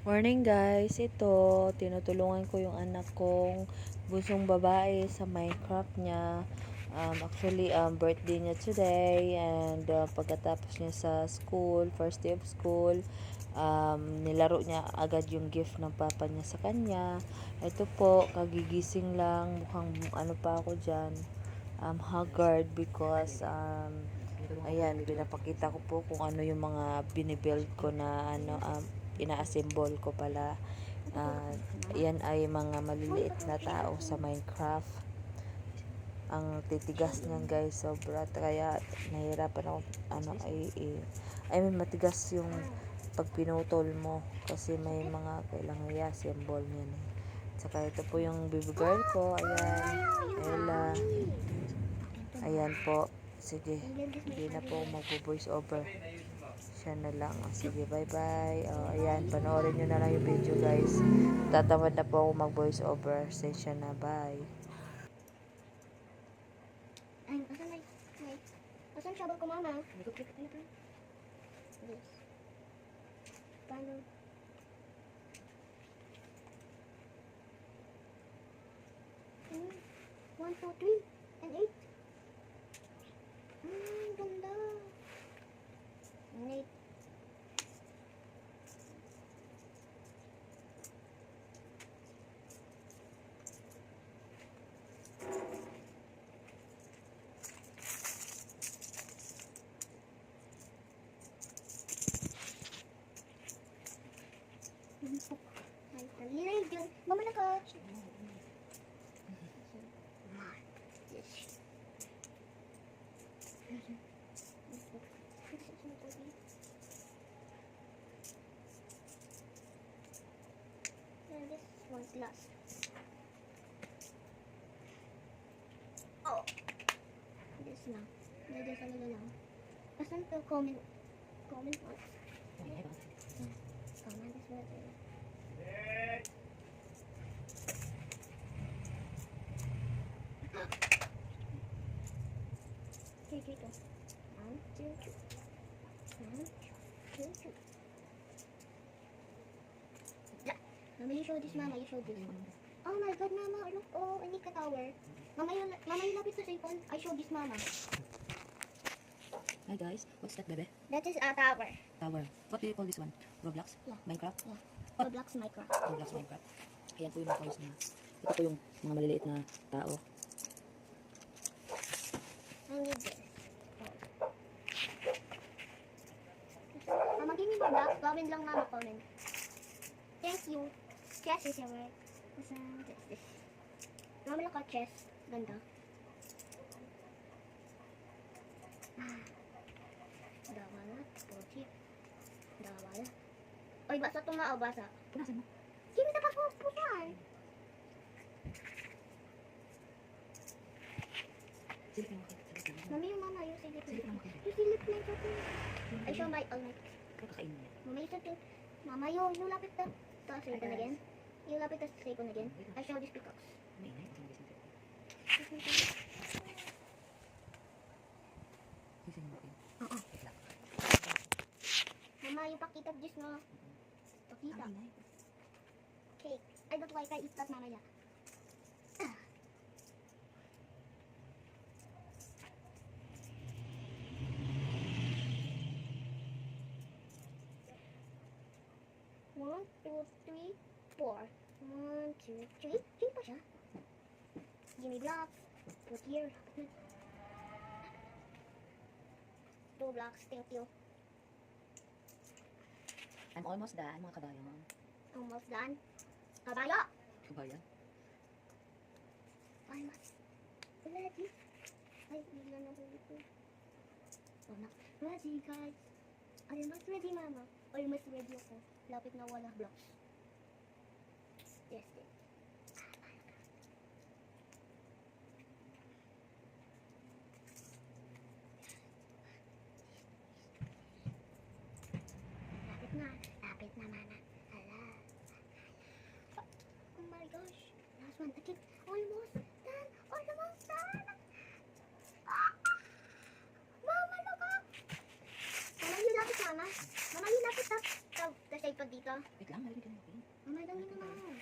Morning guys, ito tinutulungan ko yung anak kong bunsong babae sa Minecraft niya. Actually, birthday niya today and pagkatapos niya sa school, first day of school, nilaro niya agad yung gift ng papa niya sa kanya. Ito po, kagigising lang, mukhang ano pa ako dyan, haggard because ayan, pinapakita ko po kung ano yung mga binibuild ko na ina-assemble ko pala. Yan ay mga maliliit na tao sa Minecraft. Ang titigas niyan guys, sobra. Kaya nahihirapan ako, may matigas yung pag pinutol mo. Kasi may mga kailangan i-assemble niyan eh. Saka ito po yung baby girl ko. Ayan, Ella. Ayan po. Sige, hindi na po mag-voice over. Siya na lang. Sige, bye-bye. Ayan, panoorin nyo na lang yung video, guys. Tatamad na po ako mag-voice over. Session na, bye. Ay, asan shovel ko, mama? Yes. Paano? Hmm. 1, 2, 3, and 8. Ganda. And 8. Ay, nalilig yun. Mama na ka. This one's last. Oh. This lang. Dito sa nila lang. Asan to? Comment box. Comment is what it is. Okay, dito. 1, 2, 3. 1, 2, 3. Mama, you show this, Mama. You show this. Oh my God, Mama. Look, oh, I need a tower. Mama, you lapit sa cellphone. I show this, Mama. Hi guys, what's that, bebe? That is a tower. Tower. What do you call this one? Roblox? Yeah. Minecraft? Yeah. Roblox Minecraft. Roblox Minecraft. Ayan po yung toys niya. Ito po yung mga maliliit na tao. I need this. Mama, give me more blocks. Comment lang, Mama. Comment. Thank you. Chess is your work. This. Mama lang ka chess. Ganda. Dawala. Pochi. Dawala. Oy, basa to nga o basa. Punasan mo. Give me the passport. Pusan. Silip mo. Mami, yung mama, yung silip. Silip mo. Yung silip na ito. I show my all my. Kakakain mo yan. Mama, you said Mama, you lapit the cellphone again. You lapit the cellphone again. I show this peacocks. Maingay. Gising mo. Oo. Mama, yung pakita just no. Pakita. Cake. I don't like I eat that, Mama, yeah. One, two, three, 4. 1, 2, 3. 3 pa siya. Give me blocks. Put here. 2 blocks. Thank you. I'm almost done, mga kabayan. Almost done. Kabayo! Kabayan? Almost ready. Ay, bigla na huli ko. Almost ready, guys. Almost ready, Mama. Almost ready ako. Lapit na wala blocks. Yes, yes. Lapit na, Mama. Hala. Oh my gosh. Last one. That's it. Almost done. Almost done. Ah! Mama, look up. Mama, you lapit, Mama. Mama, you lapit up. The shape dito. Wait lang, narinig ka na okay. Mamay dami naman.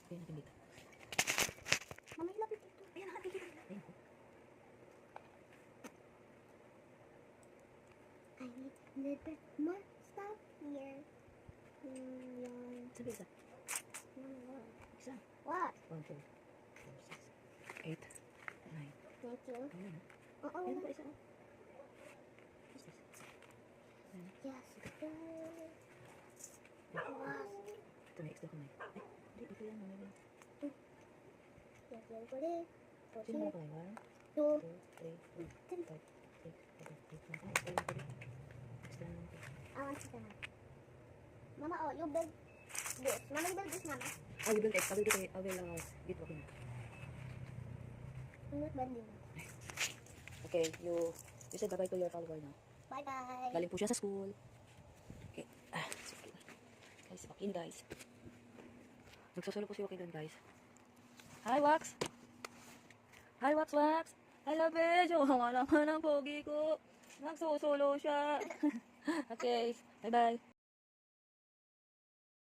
Okay, natin dito. Mamay lapit dito. Ayan, nakakikita. Ayan po. I need a bit more stuff here. Yan. Sabi isa. Yan. Isa. What? 1, 2, 4, 6, 8, 9. Thank you. Ayan. Oo. Ayan pa isa. What's this? Ayan. Yes. Ito Wow. may extra kamay. Ay, hindi. Ito yan. Mamaya yan. Yes, yan ko rin. Sino mo kamay? 1, 2, 2, 3, 4, 5, 6, 7, 8, 9, 10, 11. Extra naman ito. awan kita na. Mama, oh, you build this. Mama, you build this, Mama. I will build it. I will get it working. I'm not bending. Okay, you said bye-bye to your follower now. Bye-bye. Galing po siya sa school. Okay. Sige. Guys, back in guys. Nagsasolo po si Joaquin doon guys. Hi, Wax! Hi, Wax, Wax! I love it! Jowa naman ang pogi ko. Nagsusulo siya. Okay, bye-bye.